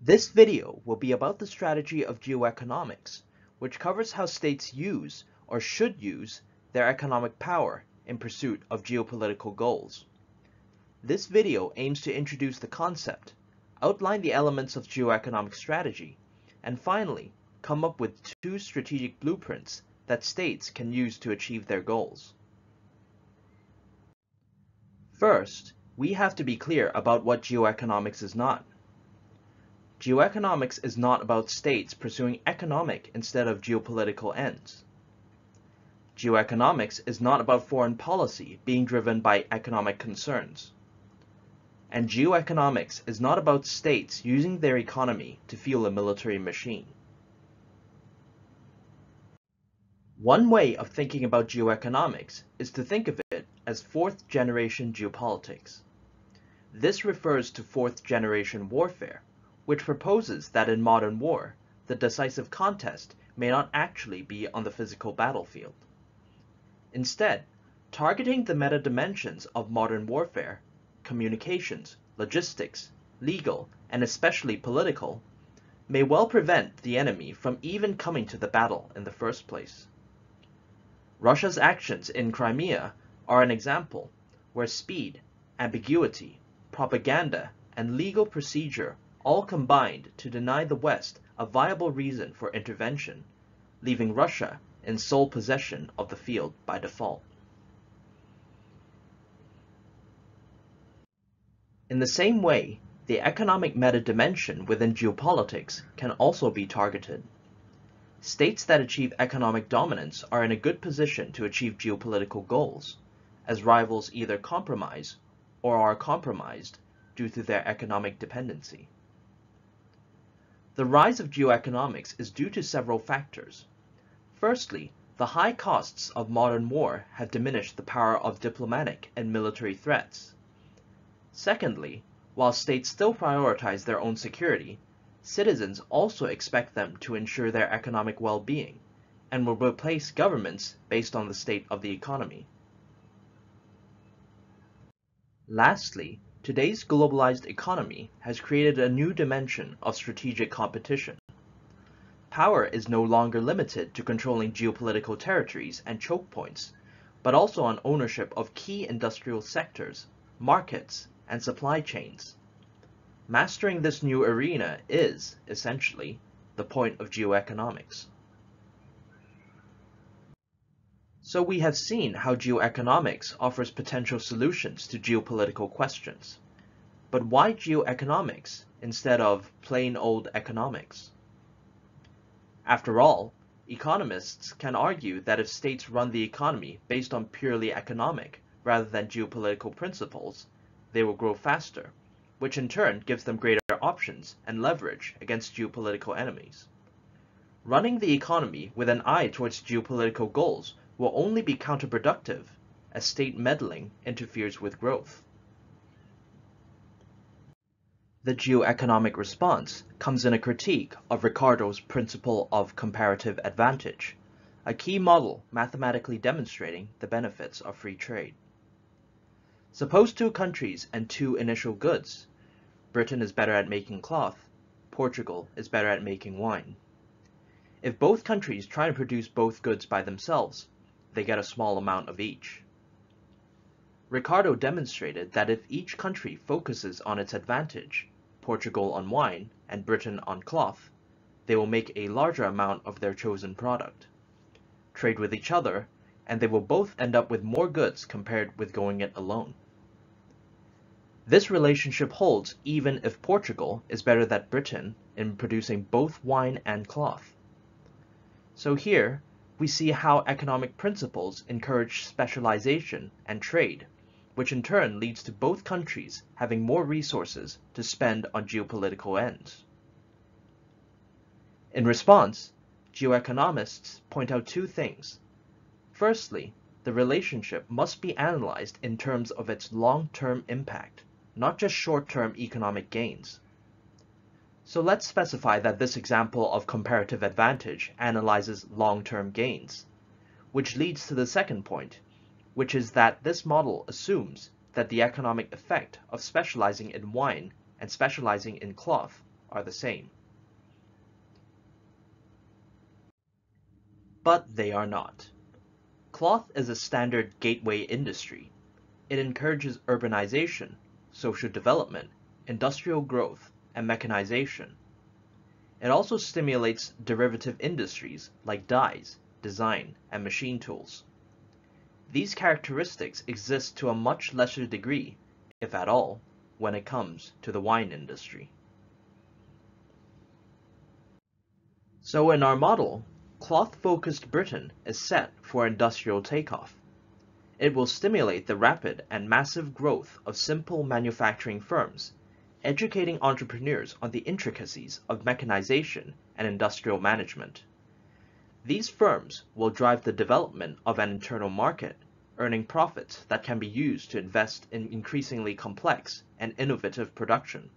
This video will be about the strategy of geoeconomics, which covers how states use or should use their economic power in pursuit of geopolitical goals. This video aims to introduce the concept, outline the elements of geoeconomic strategy, and finally, come up with two strategic blueprints that states can use to achieve their goals. First, we have to be clear about what geoeconomics is not. Geoeconomics is not about states pursuing economic instead of geopolitical ends. Geoeconomics is not about foreign policy being driven by economic concerns. And geoeconomics is not about states using their economy to fuel a military machine. One way of thinking about geoeconomics is to think of it as fourth-generation geopolitics. This refers to fourth-generation warfare, which proposes that in modern war, the decisive contest may not actually be on the physical battlefield. Instead, targeting the meta-dimensions of modern warfare, communications, logistics, legal, and especially political, may well prevent the enemy from even coming to the battle in the first place. Russia's actions in Crimea are an example where speed, ambiguity, propaganda, and legal procedure all combined to deny the West a viable reason for intervention, leaving Russia in sole possession of the field by default. In the same way, the economic meta-dimension within geopolitics can also be targeted. States that achieve economic dominance are in a good position to achieve geopolitical goals, as rivals either compromise or are compromised due to their economic dependency. The rise of geoeconomics is due to several factors. Firstly, the high costs of modern war have diminished the power of diplomatic and military threats. Secondly, while states still prioritize their own security, citizens also expect them to ensure their economic well-being, and will replace governments based on the state of the economy. Lastly, today's globalized economy has created a new dimension of strategic competition. Power is no longer limited to controlling geopolitical territories and choke points, but also on ownership of key industrial sectors, markets, and supply chains. Mastering this new arena is, essentially, the point of geoeconomics. So we have seen how geoeconomics offers potential solutions to geopolitical questions. But why geoeconomics instead of plain old economics? After all, economists can argue that if states run the economy based on purely economic rather than geopolitical principles, they will grow faster, which in turn gives them greater options and leverage against geopolitical enemies. Running the economy with an eye towards geopolitical goals will only be counterproductive, as state meddling interferes with growth. The geoeconomic response comes in a critique of Ricardo's principle of comparative advantage, a key model mathematically demonstrating the benefits of free trade. Suppose two countries and two initial goods. Britain is better at making cloth, Portugal is better at making wine. If both countries try to produce both goods by themselves, they get a small amount of each. Ricardo demonstrated that if each country focuses on its advantage, Portugal on wine and Britain on cloth, they will make a larger amount of their chosen product, trade with each other, and they will both end up with more goods compared with going it alone. This relationship holds even if Portugal is better than Britain in producing both wine and cloth. So here, we see how economic principles encourage specialization and trade, which in turn leads to both countries having more resources to spend on geopolitical ends. In response, geoeconomists point out two things. Firstly, the relationship must be analyzed in terms of its long-term impact, not just short-term economic gains. So let's specify that this example of comparative advantage analyzes long-term gains, which leads to the second point, which is that this model assumes that the economic effect of specializing in wine and specializing in cloth are the same. But they are not. Cloth is a standard gateway industry. It encourages urbanization, social development, industrial growth, and mechanization. It also stimulates derivative industries like dyes, design, and machine tools. These characteristics exist to a much lesser degree, if at all, when it comes to the wine industry. So in our model, cloth-focused Britain is set for industrial takeoff. It will stimulate the rapid and massive growth of simple manufacturing firms, educating entrepreneurs on the intricacies of mechanization and industrial management. These firms will drive the development of an internal market, earning profits that can be used to invest in increasingly complex and innovative production,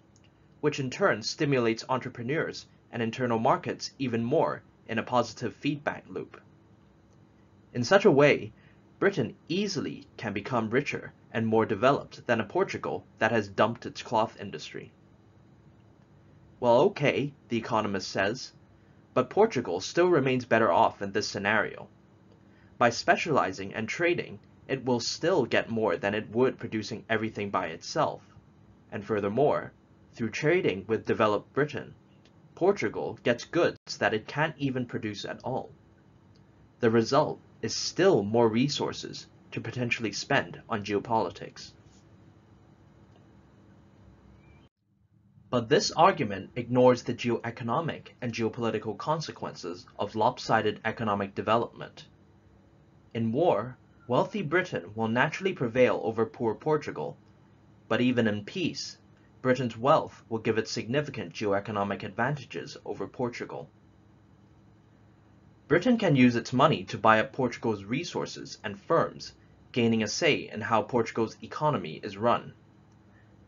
which in turn stimulates entrepreneurs and internal markets even more in a positive feedback loop. In such a way, Britain easily can become richer and more developed than a Portugal that has dumped its cloth industry. Well, okay, the economist says, but Portugal still remains better off in this scenario. By specializing and trading, it will still get more than it would producing everything by itself. And furthermore, through trading with developed Britain, Portugal gets goods that it can't even produce at all. The result is still more resources to potentially spend on geopolitics. But this argument ignores the geoeconomic and geopolitical consequences of lopsided economic development. In war, wealthy Britain will naturally prevail over poor Portugal, but even in peace, Britain's wealth will give it significant geoeconomic advantages over Portugal. Britain can use its money to buy up Portugal's resources and firms, gaining a say in how Portugal's economy is run.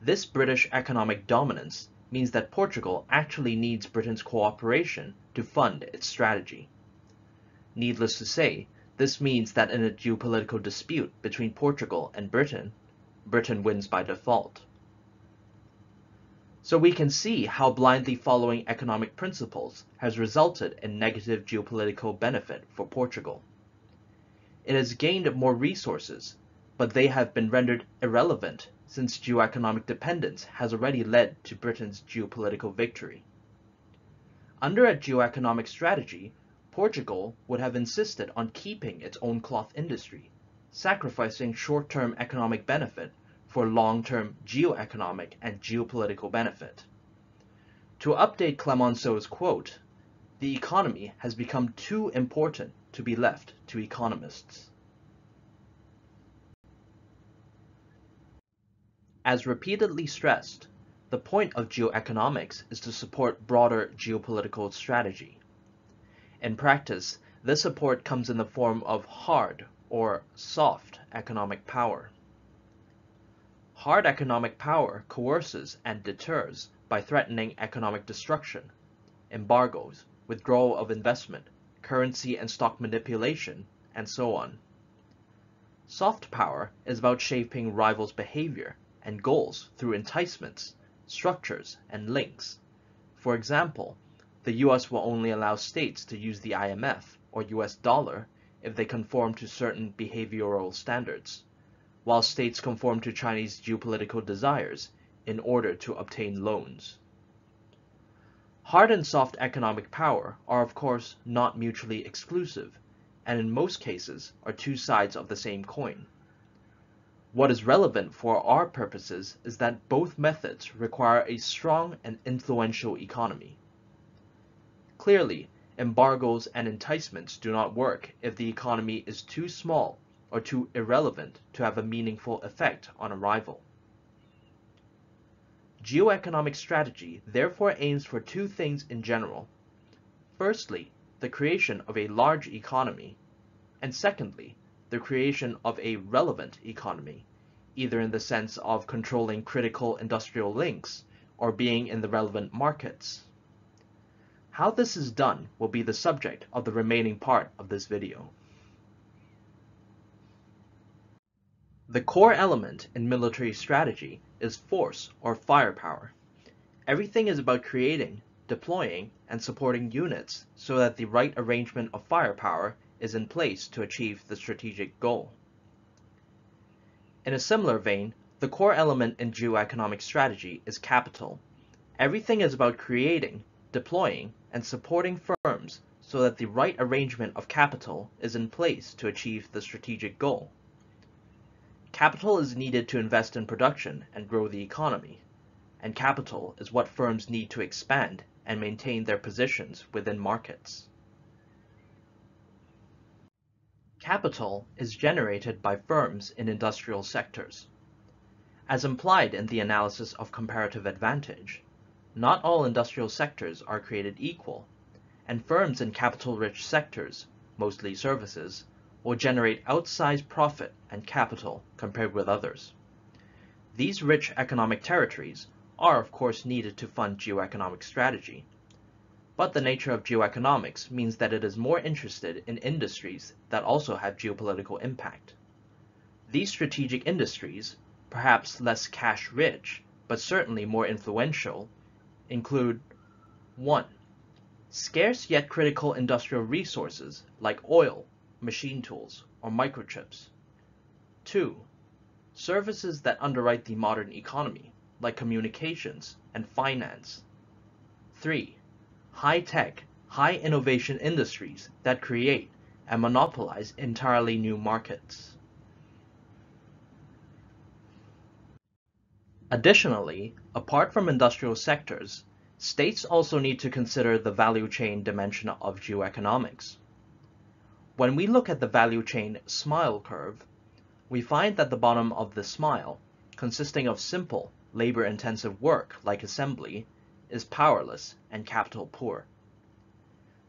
This British economic dominance means that Portugal actually needs Britain's cooperation to fund its strategy. Needless to say, this means that in a geopolitical dispute between Portugal and Britain, Britain wins by default. So we can see how blindly following economic principles has resulted in negative geopolitical benefit for Portugal. It has gained more resources, but they have been rendered irrelevant since geoeconomic dependence has already led to Britain's geopolitical victory. Under a geoeconomic strategy, Portugal would have insisted on keeping its own cloth industry, sacrificing short-term economic benefit for long-term geoeconomic and geopolitical benefit. To update Clemenceau's quote, "The economy has become too important to be left to economists." As repeatedly stressed, the point of geoeconomics is to support broader geopolitical strategy. In practice, this support comes in the form of hard or soft economic power. Hard economic power coerces and deters by threatening economic destruction, embargoes, withdrawal of investment, currency and stock manipulation, and so on. Soft power is about shaping rivals' behavior and goals through enticements, structures, and links. For example, the US will only allow states to use the IMF or US dollar if they conform to certain behavioral standards, while states conform to Chinese geopolitical desires in order to obtain loans. Hard and soft economic power are of course not mutually exclusive, and in most cases are two sides of the same coin. What is relevant for our purposes is that both methods require a strong and influential economy. Clearly, embargoes and enticements do not work if the economy is too small or too irrelevant to have a meaningful effect on a rival. Geoeconomic strategy therefore aims for two things in general. Firstly, the creation of a large economy, and secondly, the creation of a relevant economy, either in the sense of controlling critical industrial links or being in the relevant markets. How this is done will be the subject of the remaining part of this video. The core element in military strategy is force or firepower. Everything is about creating, deploying, and supporting units so that the right arrangement of firepower is in place to achieve the strategic goal. In a similar vein, the core element in geoeconomic strategy is capital. Everything is about creating, deploying, and supporting firms so that the right arrangement of capital is in place to achieve the strategic goal. Capital is needed to invest in production and grow the economy, and capital is what firms need to expand and maintain their positions within markets. Capital is generated by firms in industrial sectors. As implied in the analysis of comparative advantage, not all industrial sectors are created equal, and firms in capital-rich sectors, mostly services, will generate outsized profit and capital compared with others. These rich economic territories are of course needed to fund geoeconomic strategy, but the nature of geoeconomics means that it is more interested in industries that also have geopolitical impact. These strategic industries, perhaps less cash-rich, but certainly more influential, include 1. Scarce yet critical industrial resources like oil, machine tools, or microchips. 2. Services that underwrite the modern economy, like communications and finance. 3. High-tech, high-innovation industries that create and monopolize entirely new markets. Additionally, apart from industrial sectors, states also need to consider the value chain dimension of geoeconomics. When we look at the value chain smile curve, we find that the bottom of the smile, consisting of simple, labor-intensive work like assembly, is powerless and capital poor.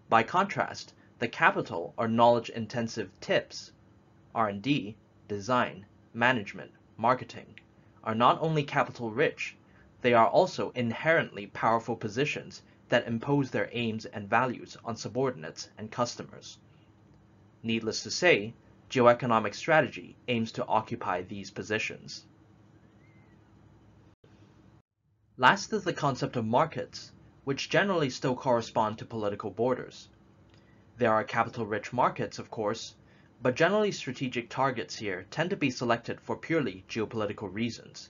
By contrast, the capital or knowledge-intensive tips, R&D, design, management, marketing, are not only capital-rich, they are also inherently powerful positions that impose their aims and values on subordinates and customers. Needless to say, geoeconomic strategy aims to occupy these positions. Last is the concept of markets, which generally still correspond to political borders. There are capital-rich markets, of course, but generally strategic targets here tend to be selected for purely geopolitical reasons,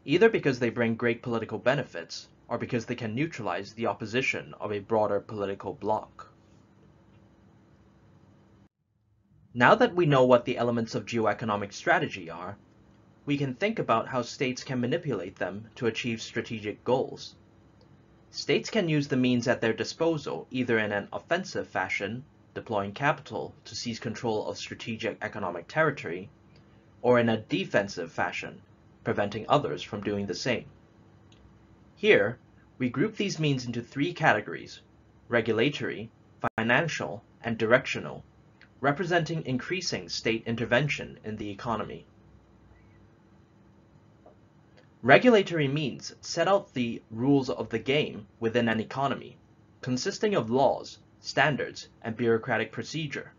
either because they bring great political benefits or because they can neutralize the opposition of a broader political bloc. Now that we know what the elements of geoeconomic strategy are, we can think about how states can manipulate them to achieve strategic goals. States can use the means at their disposal either in an offensive fashion, deploying capital to seize control of strategic economic territory, or in a defensive fashion, preventing others from doing the same. Here, we group these means into three categories: regulatory, financial, and directional, representing increasing state intervention in the economy. Regulatory means set out the rules of the game within an economy, consisting of laws, standards, and bureaucratic procedure.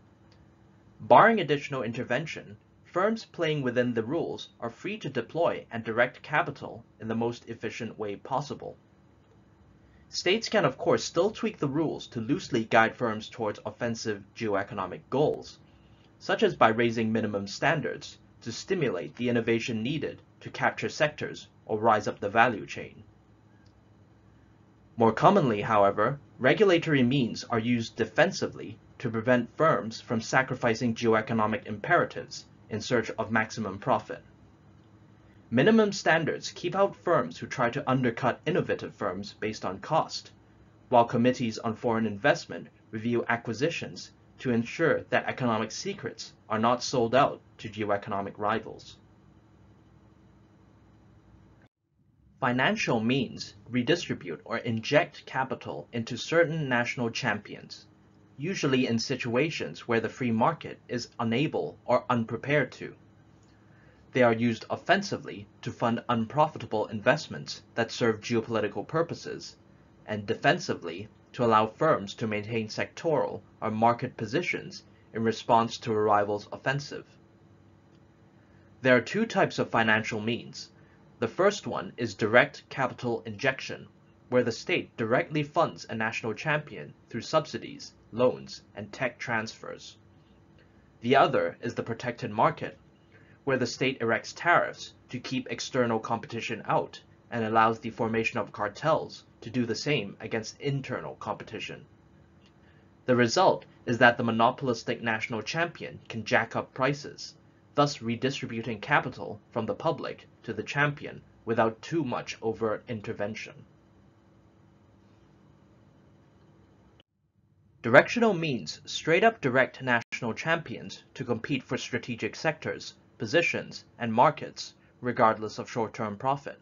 Barring additional intervention, firms playing within the rules are free to deploy and direct capital in the most efficient way possible. States can of course still tweak the rules to loosely guide firms towards offensive geoeconomic goals, such as by raising minimum standards to stimulate the innovation needed to capture sectors or rise up the value chain. More commonly, however, regulatory means are used defensively to prevent firms from sacrificing geoeconomic imperatives in search of maximum profit. Minimum standards keep out firms who try to undercut innovative firms based on cost, while committees on foreign investment review acquisitions to ensure that economic secrets are not sold out to geoeconomic rivals. Financial means redistribute or inject capital into certain national champions, usually in situations where the free market is unable or unprepared to. They are used offensively to fund unprofitable investments that serve geopolitical purposes, and defensively to allow firms to maintain sectoral or market positions in response to a rival's offensive. There are two types of financial means. The first one is direct capital injection, where the state directly funds a national champion through subsidies, loans, and tech transfers. The other is the protected market, where the state erects tariffs to keep external competition out and allows the formation of cartels to do the same against internal competition. The result is that the monopolistic national champion can jack up prices, thus redistributing capital from the public to the champion without too much overt intervention. Directional means straight-up direct national champions to compete for strategic sectors, positions, and markets, regardless of short-term profit.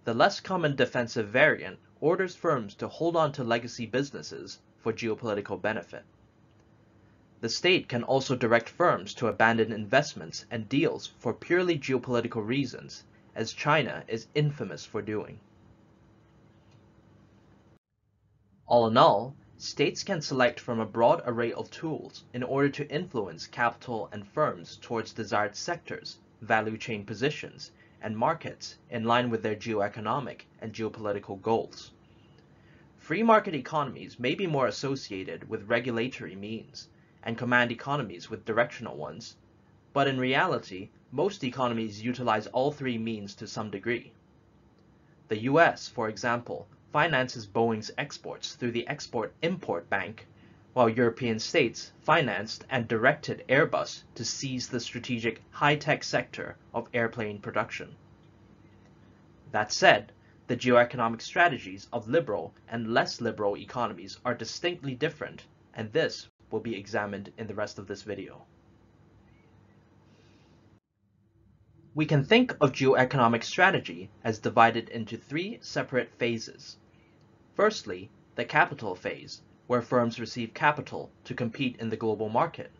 The less common defensive variant orders firms to hold on to legacy businesses for geopolitical benefit. The state can also direct firms to abandon investments and deals for purely geopolitical reasons, as China is infamous for doing. All in all, states can select from a broad array of tools in order to influence capital and firms towards desired sectors, value chain positions, and markets in line with their geoeconomic and geopolitical goals. Free market economies may be more associated with regulatory means, and command economies with directional ones, but in reality, most economies utilize all three means to some degree. The US, for example, finances Boeing's exports through the Export-Import Bank, while European states financed and directed Airbus to seize the strategic high-tech sector of airplane production. That said, the geoeconomic strategies of liberal and less liberal economies are distinctly different, and this will be examined in the rest of this video. We can think of geoeconomic strategy as divided into three separate phases. Firstly, the capital phase, where firms receive capital to compete in the global market.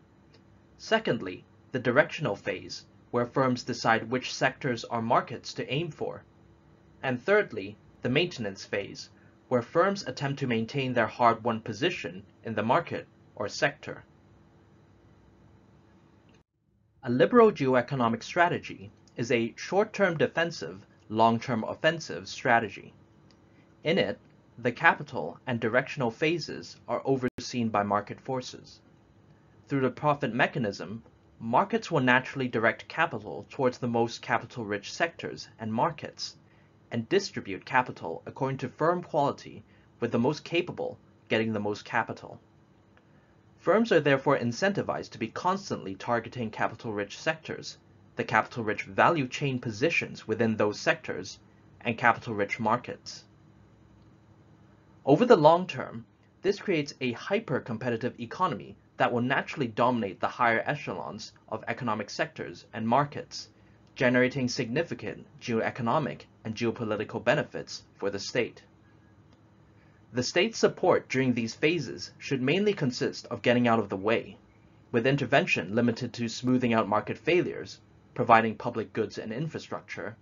Secondly, the directional phase, where firms decide which sectors or markets to aim for. And thirdly, the maintenance phase, where firms attempt to maintain their hard-won position in the market or sector. A liberal geoeconomic strategy is a short-term defensive, long-term offensive strategy. In it, the capital and directional phases are overseen by market forces. Through the profit mechanism, markets will naturally direct capital towards the most capital-rich sectors and markets, and distribute capital according to firm quality, with the most capable getting the most capital. Firms are therefore incentivized to be constantly targeting capital-rich sectors, the capital-rich value chain positions within those sectors, and capital-rich markets. Over the long term, this creates a hyper-competitive economy that will naturally dominate the higher echelons of economic sectors and markets, generating significant geoeconomic and geopolitical benefits for the state. The state's support during these phases should mainly consist of getting out of the way, with intervention limited to smoothing out market failures, providing public goods and infrastructure,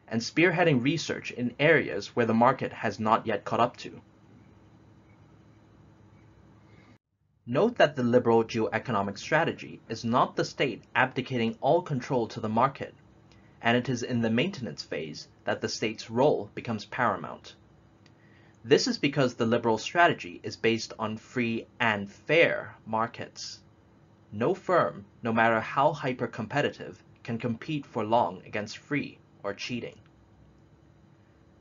and spearheading research in areas where the market has not yet caught up to. Note that the liberal geoeconomic strategy is not the state abdicating all control to the market, and it is in the maintenance phase that the state's role becomes paramount. This is because the liberal strategy is based on free and fair markets. No firm, no matter how hyper-competitive, can compete for long against free or cheating.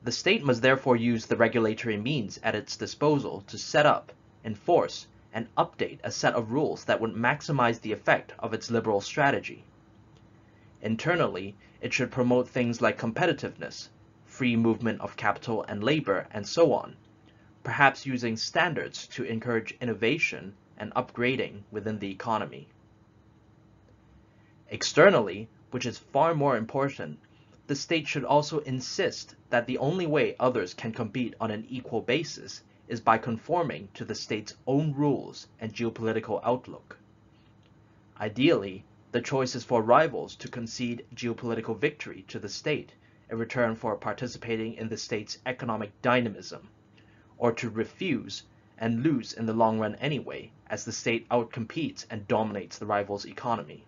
The state must therefore use the regulatory means at its disposal to set up, enforce, and update a set of rules that would maximize the effect of its liberal strategy. Internally, it should promote things like competitiveness, free movement of capital and labor, and so on, perhaps using standards to encourage innovation and upgrading within the economy. Externally, which is far more important, the state should also insist that the only way others can compete on an equal basis is by conforming to the state's own rules and geopolitical outlook. Ideally, the choice is for rivals to concede geopolitical victory to the state in return for participating in the state's economic dynamism, or to refuse and lose in the long run anyway, as the state outcompetes and dominates the rival's economy.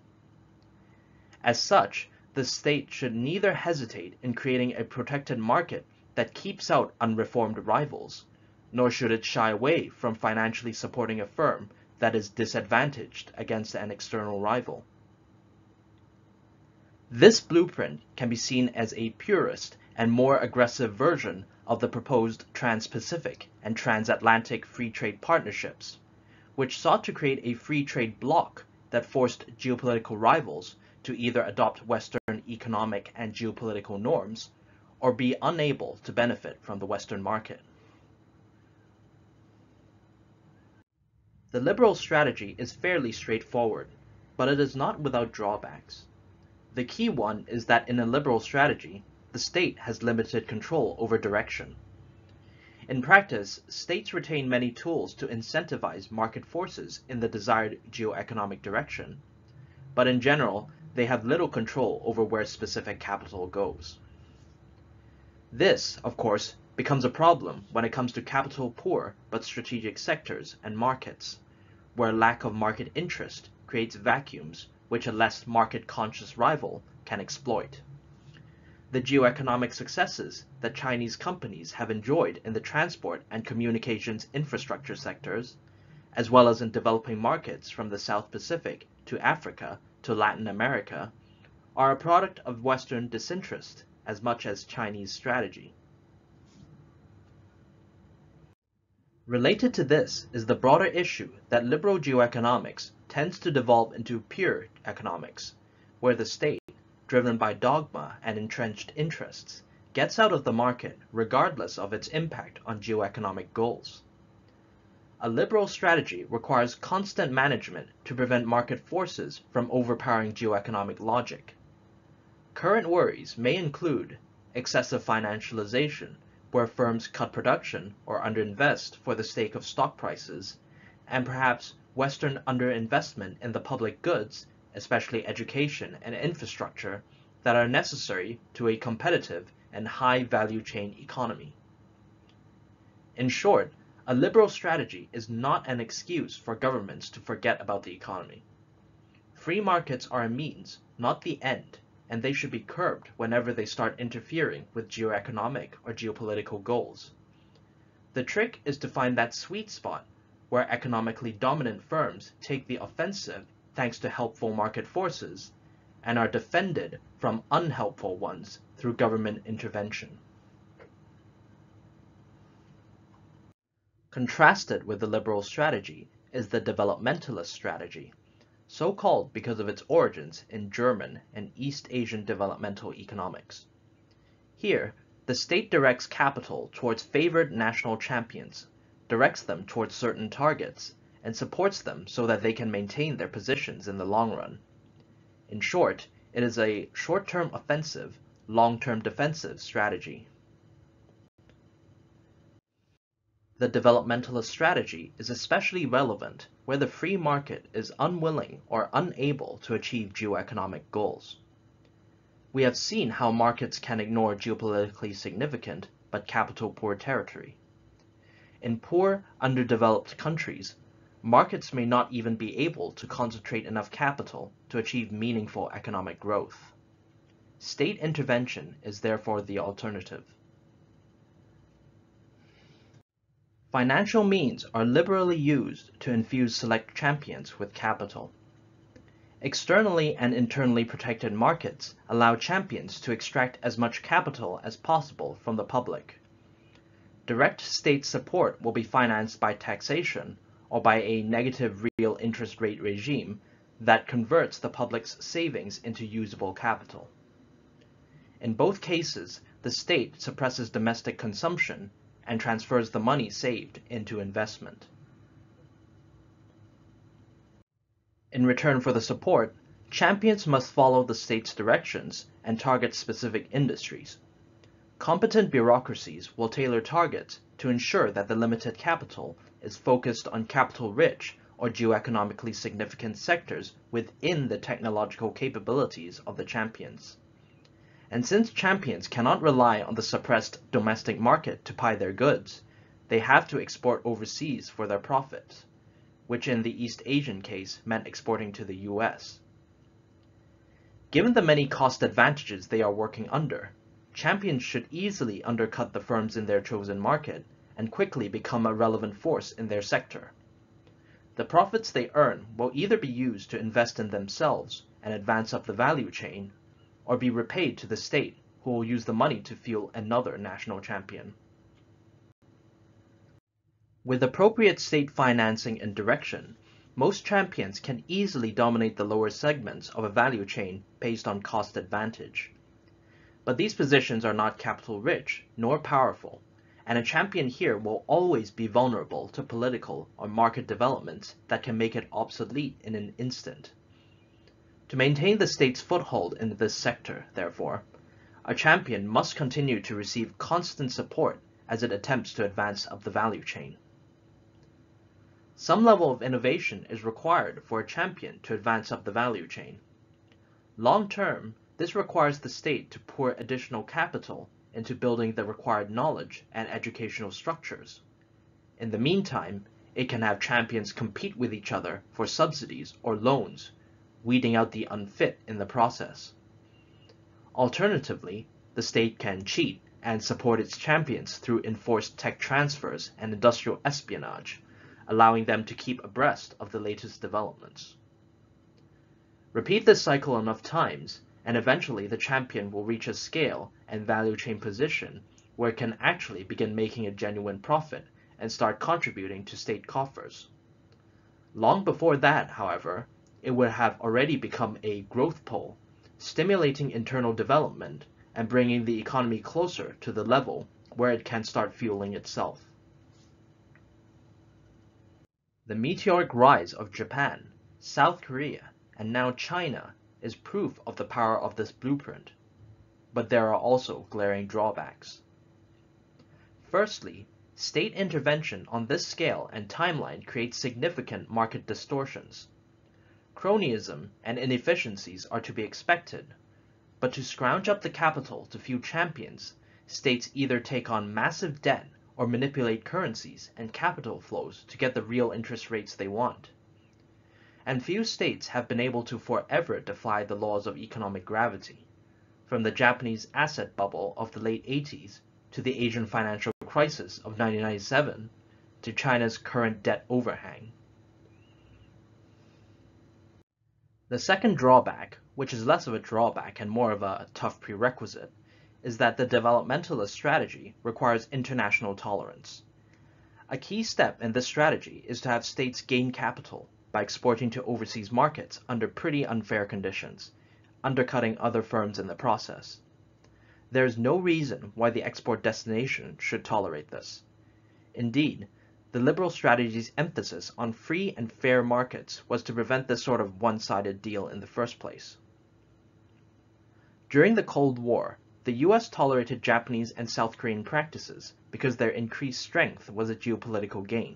As such, the state should neither hesitate in creating a protected market that keeps out unreformed rivals, nor should it shy away from financially supporting a firm that is disadvantaged against an external rival. This blueprint can be seen as a purist and more aggressive version of the proposed Trans-Pacific and Transatlantic free trade partnerships, which sought to create a free trade bloc that forced geopolitical rivals to either adopt Western economic and geopolitical norms or be unable to benefit from the Western market. The liberal strategy is fairly straightforward, but it is not without drawbacks. The key one is that in a liberal strategy, the state has limited control over direction. In practice, states retain many tools to incentivize market forces in the desired geoeconomic direction, but in general, they have little control over where specific capital goes. This, of course, becomes a problem when it comes to capital-poor but strategic sectors and markets, where lack of market interest creates vacuums which a less market-conscious rival can exploit. The geoeconomic successes that Chinese companies have enjoyed in the transport and communications infrastructure sectors, as well as in developing markets from the South Pacific to Africa to Latin America, are a product of Western disinterest as much as Chinese strategy. Related to this is the broader issue that liberal geoeconomics tends to devolve into pure economics, where the state, driven by dogma and entrenched interests, gets out of the market regardless of its impact on geoeconomic goals. A liberal strategy requires constant management to prevent market forces from overpowering geoeconomic logic. Current worries may include excessive financialization, where firms cut production or underinvest for the sake of stock prices, and perhaps Western underinvestment in the public goods, especially education and infrastructure, that are necessary to a competitive and high value chain economy. In short, a liberal strategy is not an excuse for governments to forget about the economy. Free markets are a means, not the end, and they should be curbed whenever they start interfering with geoeconomic or geopolitical goals. The trick is to find that sweet spot where economically dominant firms take the offensive thanks to helpful market forces and are defended from unhelpful ones through government intervention. Contrasted with the liberal strategy is the developmentalist strategy, so called because of its origins in German and East Asian developmental economics. Here, the state directs capital towards favored national champions, directs them towards certain targets, and supports them so that they can maintain their positions in the long run. In short, it is a short-term offensive, long-term defensive strategy. The developmentalist strategy is especially relevant where the free market is unwilling or unable to achieve geoeconomic goals. We have seen how markets can ignore geopolitically significant but capital-poor territory. In poor, underdeveloped countries, markets may not even be able to concentrate enough capital to achieve meaningful economic growth. State intervention is therefore the alternative. Financial means are liberally used to infuse select champions with capital. Externally and internally protected markets allow champions to extract as much capital as possible from the public. Direct state support will be financed by taxation or by a negative real interest rate regime that converts the public's savings into usable capital. In both cases, the state suppresses domestic consumption and transfers the money saved into investment. In return for the support, champions must follow the state's directions and target specific industries. Competent bureaucracies will tailor targets to ensure that the limited capital is focused on capital-rich or geoeconomically significant sectors within the technological capabilities of the champions. And since champions cannot rely on the suppressed domestic market to buy their goods, they have to export overseas for their profits, which in the East Asian case meant exporting to the US. Given the many cost advantages they are working under, champions should easily undercut the firms in their chosen market and quickly become a relevant force in their sector. The profits they earn will either be used to invest in themselves and advance up the value chain, or be repaid to the state, who will use the money to fuel another national champion. With appropriate state financing and direction, most champions can easily dominate the lower segments of a value chain based on cost advantage. But these positions are not capital-rich nor powerful, and a champion here will always be vulnerable to political or market developments that can make it obsolete in an instant. To maintain the state's foothold in this sector, therefore, a champion must continue to receive constant support as it attempts to advance up the value chain. Some level of innovation is required for a champion to advance up the value chain. Long term, this requires the state to pour additional capital into building the required knowledge and educational structures. In the meantime, it can have champions compete with each other for subsidies or loans, weeding out the unfit in the process. Alternatively, the state can cheat and support its champions through enforced tech transfers and industrial espionage, allowing them to keep abreast of the latest developments. Repeat this cycle enough times, and eventually the champion will reach a scale and value chain position where it can actually begin making a genuine profit and start contributing to state coffers. Long before that, however, it would have already become a growth pole, stimulating internal development and bringing the economy closer to the level where it can start fueling itself. The meteoric rise of Japan, South Korea, and now China is proof of the power of this blueprint, but there are also glaring drawbacks. Firstly, state intervention on this scale and timeline creates significant market distortions. Cronyism and inefficiencies are to be expected, but to scrounge up the capital to fuel champions, states either take on massive debt or manipulate currencies and capital flows to get the real interest rates they want. And few states have been able to forever defy the laws of economic gravity, from the Japanese asset bubble of the late 80s to the Asian financial crisis of 1997 to China's current debt overhang. The second drawback, which is less of a drawback and more of a tough prerequisite, is that the developmentalist strategy requires international tolerance. A key step in this strategy is to have states gain capital by exporting to overseas markets under pretty unfair conditions, undercutting other firms in the process. There is no reason why the export destination should tolerate this. Indeed, the liberal strategy's emphasis on free and fair markets was to prevent this sort of one-sided deal in the first place. During the Cold War, the US tolerated Japanese and South Korean practices because their increased strength was a geopolitical gain.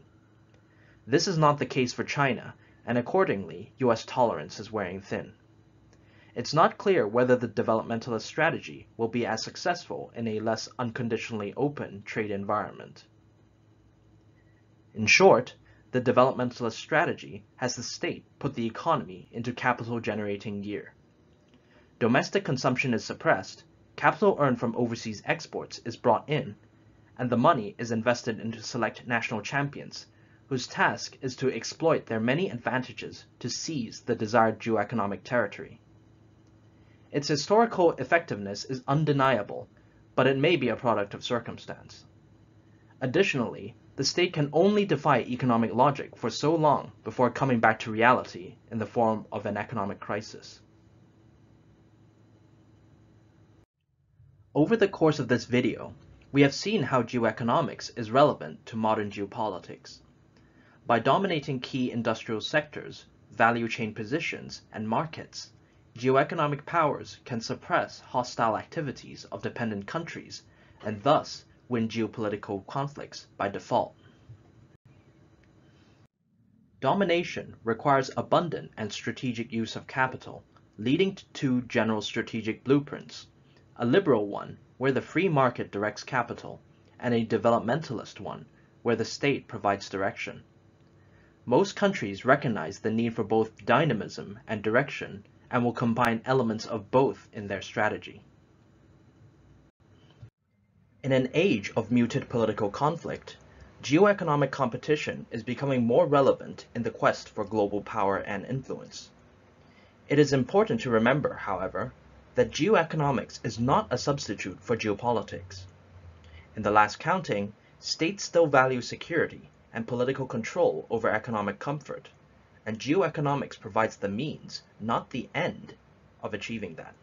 This is not the case for China, and accordingly, US tolerance is wearing thin. It's not clear whether the developmentalist strategy will be as successful in a less unconditionally open trade environment. In short, the developmentalist strategy has the state put the economy into capital-generating gear. Domestic consumption is suppressed, capital earned from overseas exports is brought in, and the money is invested into select national champions, whose task is to exploit their many advantages to seize the desired geoeconomic territory. Its historical effectiveness is undeniable, but it may be a product of circumstance. Additionally, the state can only defy economic logic for so long before coming back to reality in the form of an economic crisis. Over the course of this video, we have seen how geoeconomics is relevant to modern geopolitics. By dominating key industrial sectors, value chain positions, and markets, geoeconomic powers can suppress hostile activities of dependent countries and thus win geopolitical conflicts by default. Domination requires abundant and strategic use of capital, leading to two general strategic blueprints: a liberal one, where the free market directs capital, and a developmentalist one, where the state provides direction. Most countries recognize the need for both dynamism and direction, and will combine elements of both in their strategy. In an age of muted political conflict, geoeconomic competition is becoming more relevant in the quest for global power and influence. It is important to remember, however, that geoeconomics is not a substitute for geopolitics. In the last counting, states still value security and political control over economic comfort, and geoeconomics provides the means, not the end, of achieving that.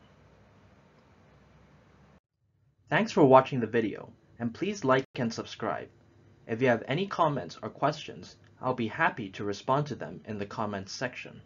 Thanks for watching the video, and please like and subscribe. If you have any comments or questions, I'll be happy to respond to them in the comments section.